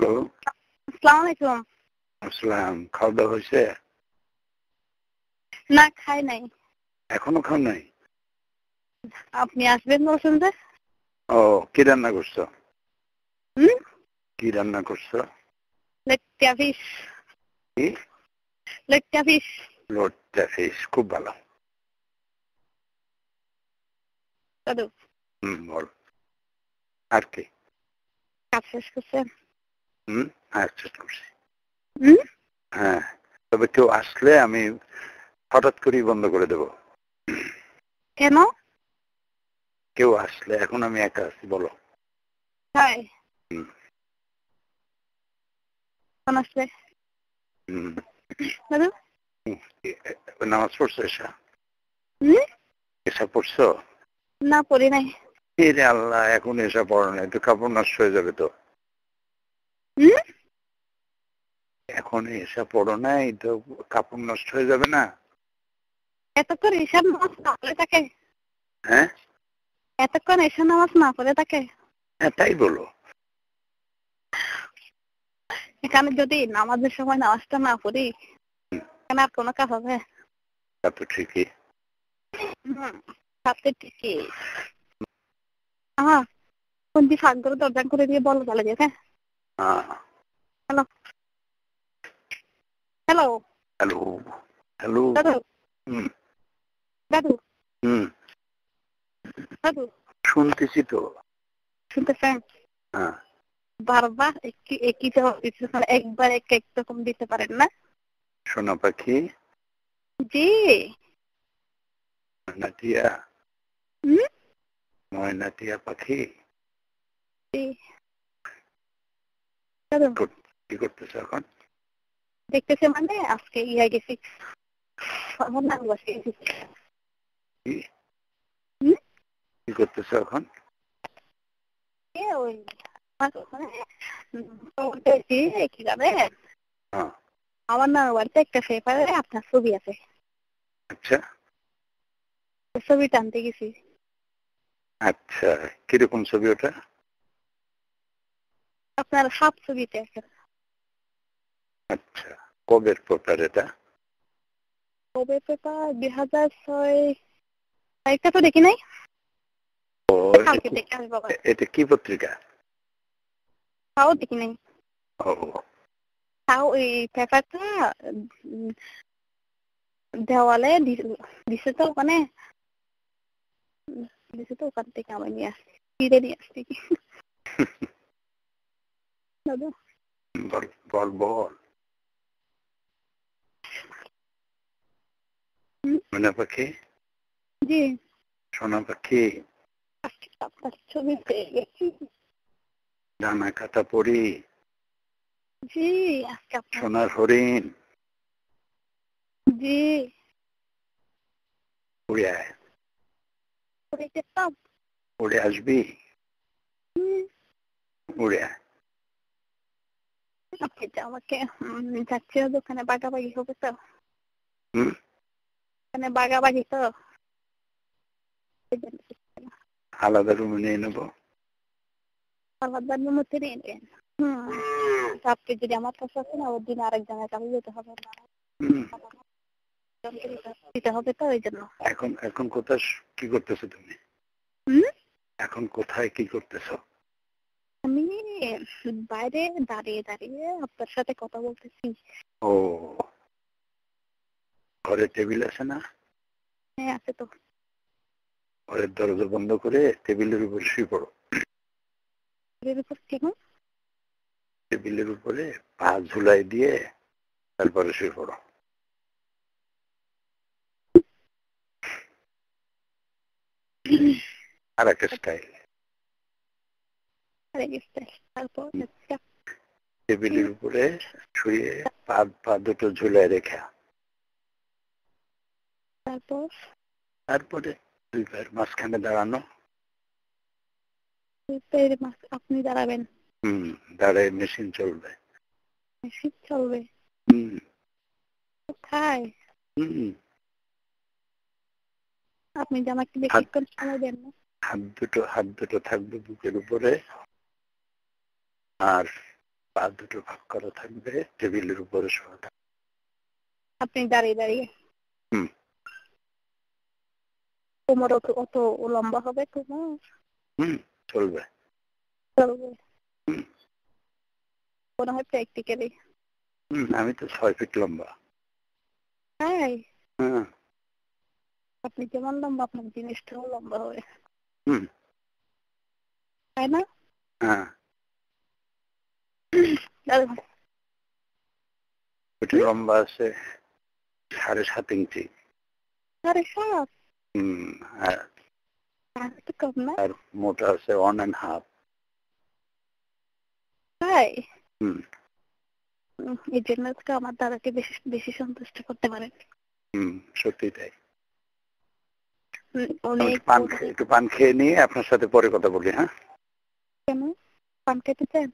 Hello, আসসালামু আলাইকুম। আসসালাম। খাওয়া দাওয়া হয়েছে? না, খাই নাই। এখনো খাও নাই? আপনি আসবেন বলছেন যে? ও, কি রান্না করছো? হুম? কি রান্না করছো? লেট্টা ফিশ। কি? লেট্টা ফিশ। লোটটা ফিশ, খুব ভালো। দাদু, বল। আর কি? কাজ শেষ করছেন? আচ্ছা, করছি। হুম? হ্যাঁ, তবে কেউ আসলে আমি হঠাৎ করেই বন্ধ করে দেব। কেন? কেউ আসলে, এখন আমি একা আছি, বলো। তাই? হুম, কোন আসবে? হুম, দাদু? নামাজ পড়ছো এসা? হুম? এসা পড়ছো? না, পড়ি নাই। রে আল্লাহ, এখন এসা পড়ো না, একটু কাপড় নষ্ট হয়ে যাবে তো। হুম? এখন এসা পড়ো নাই তো, কাপড় নষ্ট হয়ে যাবে না? এতক্ষণ ঈশান নামাজ না পড়ে থাকে? হ্যাঁ, এতক্ষণ ঈশান নামাজ না পড়ে থাকে? হ্যাঁ, তাই বলো। এখানে যদি নামাজের সময় নামাজটা না পড়ি, এখানে আর কোনো কাজ হবে? তা তো ঠিকই। তাতে ঠিকই। কোন দি ফাঁক করে দরজা করে দিয়ে বলো চলে যেতে। Hello, hello. Hello, hello. দাদু, হুম, দাদু, হুম, দাদু, শুনতেছি তো। শুনতেছেন? হ্যাঁ, বারবার একই জবাব দিচ্ছেন, একবার এক এক রকম দিতে পারেন না? সোনা পাখি, জি। ময়নাটিয়া, হুম? ময়নাটিয়া পাখি। জি। দাদু, কি করতেছো এখন? দেখতেছে মানে আজকে ইয়া গেছি, আমার নাম বসে গেছি। কি হুম? কি করতেছো এখন? ওই মানে বলতেছি কি যাবে, হ্যাঁ, আমার নাম বাড়িতে একটা পেপারে আপনার ছবি আছে, আচ্ছা, ছবি টানতে গেছি। আচ্ছা, কিরকম ছবি ওটা? আপনার হাফ ছবিতে আছে। আচ্ছা, কবের পেপার এটা? কবে পেপার? 2006। একটা তো দেখি নাই। ও, কালকে দেখে আমি বাবা, এটা কি পত্রিকা? তাও দেখি নাই। ও, তাও ওই পেপারটা দেওয়ালে দিছে তো ওখানে, দিছে তো ওখান থেকে আমি নিয়ে আসছি, ফিরে নিয়ে আসছি। দাদু, বল বল বল। ময়না পাখি, জি, সোনা পাখি, আজকে আপনার ছবি পেয়ে গেছি। ডানা কাটা পরি, জি, আজকে আপনার, সোনার হরিণ, জি, উড়ে আয়, করে যেতাম। উড়ে আসবি, উড়ে আয়। আপনি যে আমাকে যাচ্ছে দোকানে বাগাবাগি হবে তো, হুম, ওখানে বাগাবাগি তো, আলাদা রুমে নিয়ে নেবো। আলাদা মধ্যে নিয়ে নেন। আপনি যদি আমার কাছে আছেন, ওর দিন আরেকজনের কাছে যেতে হবে না, হুম, দিতে হবে তো, ওই জন্য। এখন এখন কোথায় কি করতেছো তুমি? হুম? এখন কোথায় কি করতেছো? আমি বাইরে দাঁড়িয়ে দাঁড়িয়ে আপনার সাথে কথা বলতেছি। ও, ঘরে টেবিল আছে না? হ্যাঁ, আছে তো। ঘরের দরজা বন্ধ করে টেবিলের উপর শুয়ে পড়ো। এর উপর কেন? টেবিলের উপরে পা ঝুলাই দিয়ে তারপরে শুয়ে পড়ো। আর একটা স্টাইল। তারপর টেবিলের উপরে শুয়ে পা দুটো ঝুলাই রেখা, তারপর তারপরে দুই পায়ের মাঝখানে দাঁড়ানো। আপনি দাঁড়াবেন? দাঁড়ায় মেশিন চলবে। মেশিন চলবে? হুম, কোথায়? হুম, আপনি যে আমাকে হাত বেশিক্ষণ সময় দেন না। হাত দুটো থাকবে বুকের উপরে, আর পা দুটো ভাগ করা থাকবে, টেবিলের উপরে শোয়া থাকবে। আপনি দাঁড়িয়ে দাঁড়িয়ে। হুম। কোমর অত লম্বা হবে কোমর? চলবে। চলবে। হুম। মনে হয় প্র্যাকটিক্যালি। আমি তো 6 ফিট লম্বা। হ্যাঁ, হ্যাঁ। আপনি যেমন লম্বা আপনার জিনিসটাও লম্বা হবে, তাই না? হ্যাঁ। ওটা লম্বা আছে 7.5 ইঞ্চি। 7.5? তো কম না। আর মোটা আছে 1.5। তাই? হুম। এই জন্য আজকে আমার দাদাকে বেশি বেশি সন্তুষ্ট করতে পারেন। সত্যি তাই। অনেক একটু পান খেয়ে নিয়ে আপনার সাথে পরে কথা বলি। হ্যাঁ, কেন পান খেতে চান?